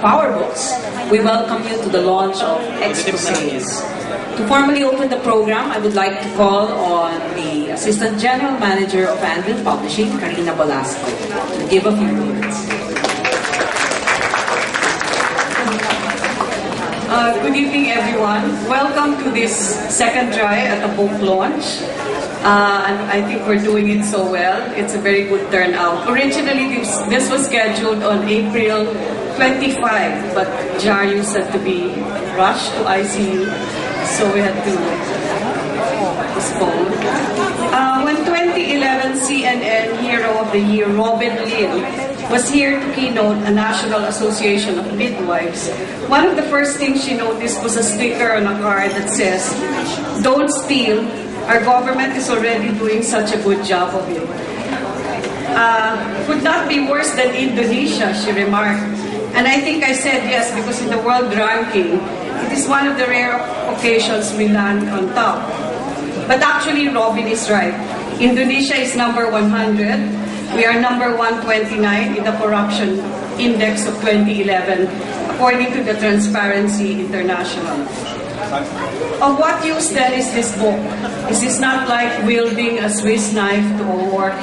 Power Books, we welcome you to the launch of Exposés. To formally open the program, I would like to call on the Assistant General Manager of Anvil Publishing, Karina Velasco, to give a few words. Good evening, everyone. Welcome to this second try at the book launch. And I think we're doing it so well. It's a very good turnout. Originally, this was scheduled on April 25, but Jarius had to be rushed to ICU, so we had to postpone. When 2011 CNN Hero of the Year Robin Lin was here to keynote a National Association of Midwives, one of the first things she noticed was a sticker on a card that says, "Don't steal. Our government is already doing such a good job of it." Could not be worse than Indonesia, she remarked. And I think I said yes because in the world ranking, it is one of the rare occasions we land on top. But actually, Robin is right. Indonesia is number 100. We are number 129 in the corruption index of 2011, according to the Transparency International. Of what use then is this book? Is this not like wielding a Swiss knife to a war?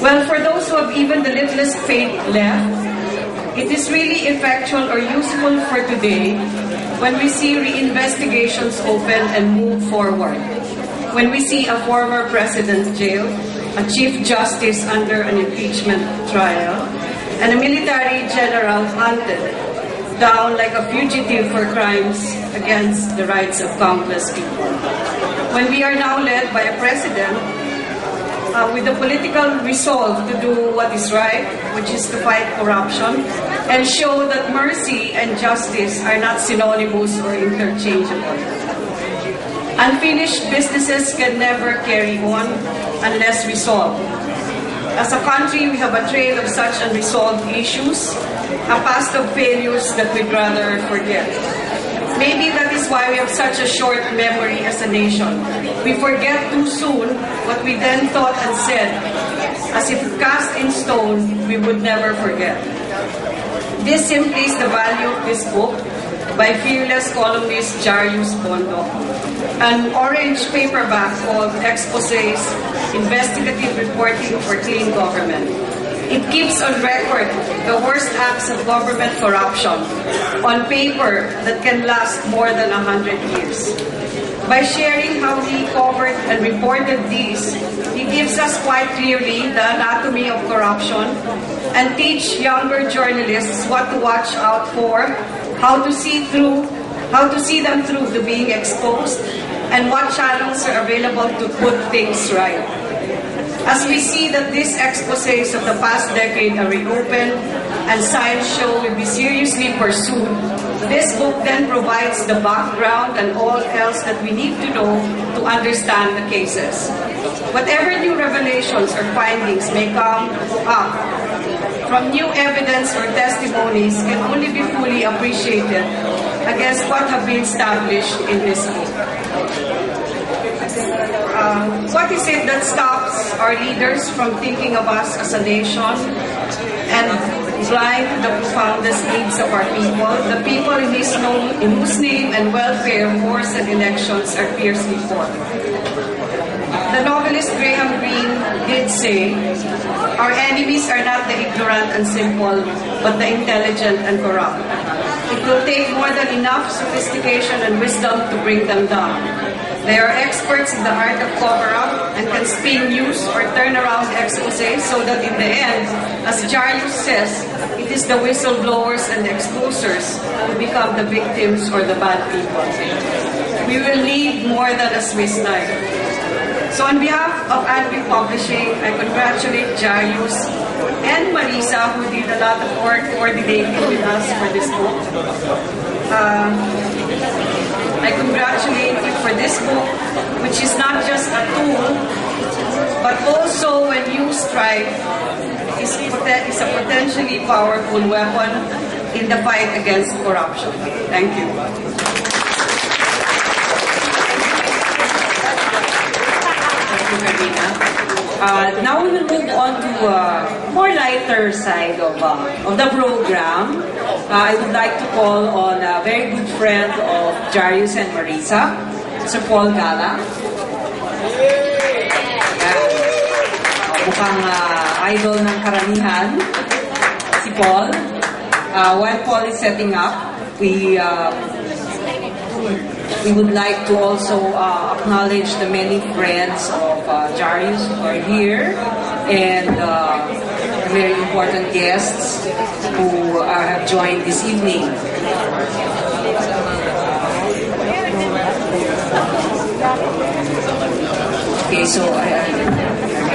Well, for those who have even the littlest faith left, it is really effectual or useful for today when we see reinvestigations open and move forward. When we see a former president jailed, a chief justice under an impeachment trial, and a military general hunted down like a fugitive for crimes against the rights of countless people. When we are now led by a president with the political resolve to do what is right, which is to fight corruption, and show that mercy and justice are not synonymous or interchangeable. Unfinished businesses can never carry on unless resolved. As a country, we have a trail of such unresolved issues, a past of failures that we'd rather forget. Maybe that is why we have such a short memory as a nation. We forget too soon what we then thought and said, as if cast in stone, we would never forget. This simply is the value of this book by fearless columnist Jarius Bondoc, an orange paperback called Exposés Investigative Reporting for Clean Government. It keeps on record the worst acts of government corruption on paper that can last more than 100 years. By sharing how he covered and reported these, he gives us quite clearly the anatomy of corruption and teach younger journalists what to watch out for, how to see them through to being exposed, and what channels are available to put things right. As we see that these exposés of the past decade are reopened and science show will be seriously pursued, this book then provides the background and all else that we need to know to understand the cases. Whatever new revelations or findings may come up from new evidence or testimonies can only be fully appreciated against what have been established in this book. What is it that stops our leaders from thinking of us as a nation and blind to the profoundest needs of our people, the people in whose name and welfare wars and elections are fiercely fought? The novelist Graham Greene did say, "Our enemies are not the ignorant and simple, but the intelligent and corrupt. It will take more than enough sophistication and wisdom to bring them down. They are experts in the art of cover-up and can spin news or turn around exposés so that in the end, as Jarius says, it is the whistleblowers and the exposers who become the victims or the bad people. We will need more than a Swiss knife." So on behalf of Anvil Publishing, I congratulate Jarius and Marisa, who did a lot of work coordinating with us for this book. I congratulate you for this book, which is not just a tool, but also when used right, is a potentially powerful weapon in the fight against corruption. Thank you. Thank you, Karina. Now we will move on to a more lighter side of the program. I would like to call on a very good friend of Jarius and Marisa, Sir Paul Gala. Mukhang idol ng karamihan, si Paul. While Paul is setting up, we would like to also acknowledge the many friends of Jarius who are here and very important guests who have joined this evening. Okay, so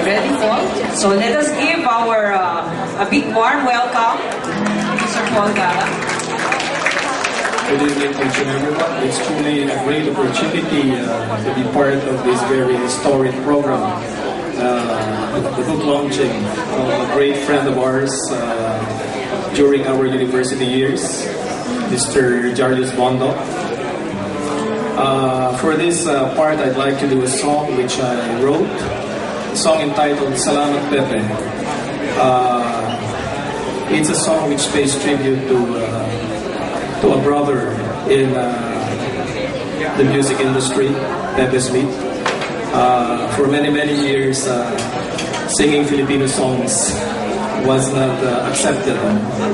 ready, Paul? So let us give our a big warm welcome to Sir Paul Gala. Good evening, each and everyone. It's truly a great opportunity to be part of this very historic program. The book launching of a great friend of ours during our university years, Mr. Jarius Bondoc. For this part, I'd like to do a song which I wrote, a song entitled Salamat Pepe. It's a song which pays tribute to a brother in the music industry, Pepe Smith. For many, many years, singing Filipino songs was not accepted,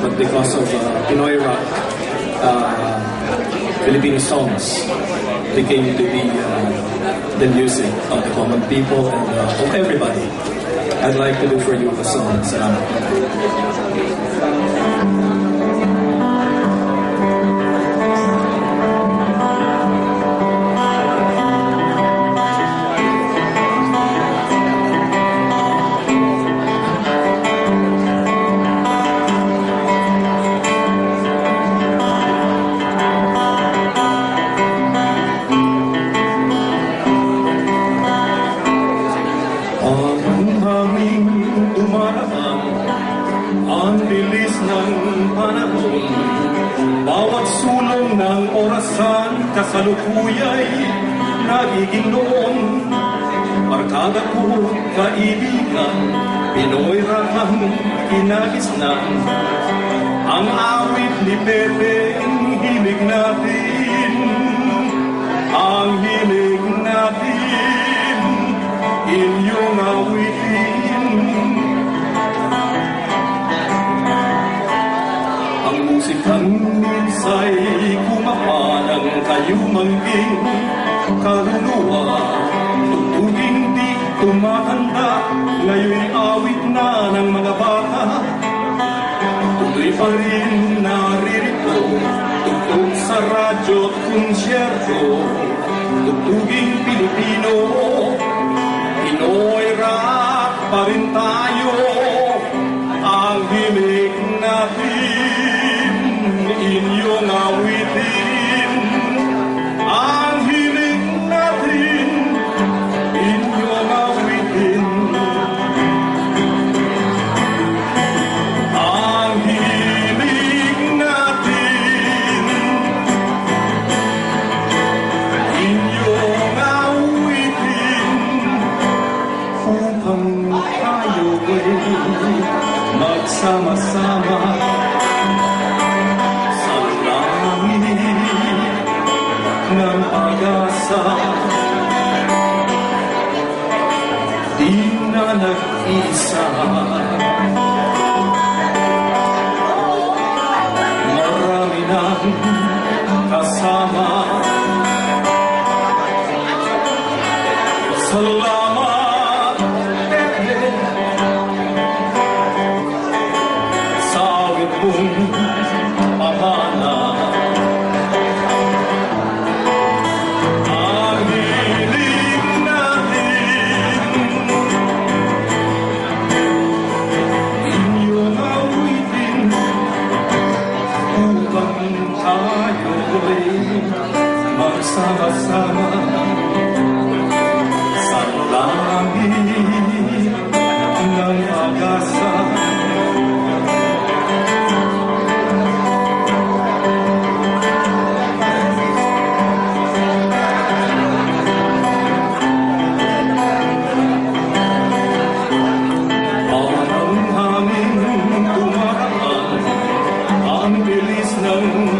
but because of Pinoy rock, Filipino songs became to be the music of the common people and of everybody. I'd like to do for you a song. Salamat. Ang bilis ng panahon, bawat sulong ng orasan, kasalukuya'y nagiging noon. Barkada ko, kaibigan, Pinoy rakang kinagisnan. Ang awit ni Pepe, ang hilig natin, ang hilig natin, inyong awitin. Musikang minsay kumapanang kayo mangging kaluluwa. Tugtuging di tumatanda, ngayon'y awit na ng mga bata. Tuloy pa rin naririto, tugtog sa radyo at konsyerto. Tugtuging Pilipino, Pinoy rock pa rin tayo. Ang himig natin, inyong awitin. Ang hiling natin, inyong awitin. Ang hiling natin, inyong awitin. Upang tayo'y magsama-sama ng pag-asa, di na nag-isa. Marami nang kasama. Salamat, Pepe, sa awit mong pamana. Magsama-sama sa langit ng pag-asa. Ang hangin tumataan, ang bilis lang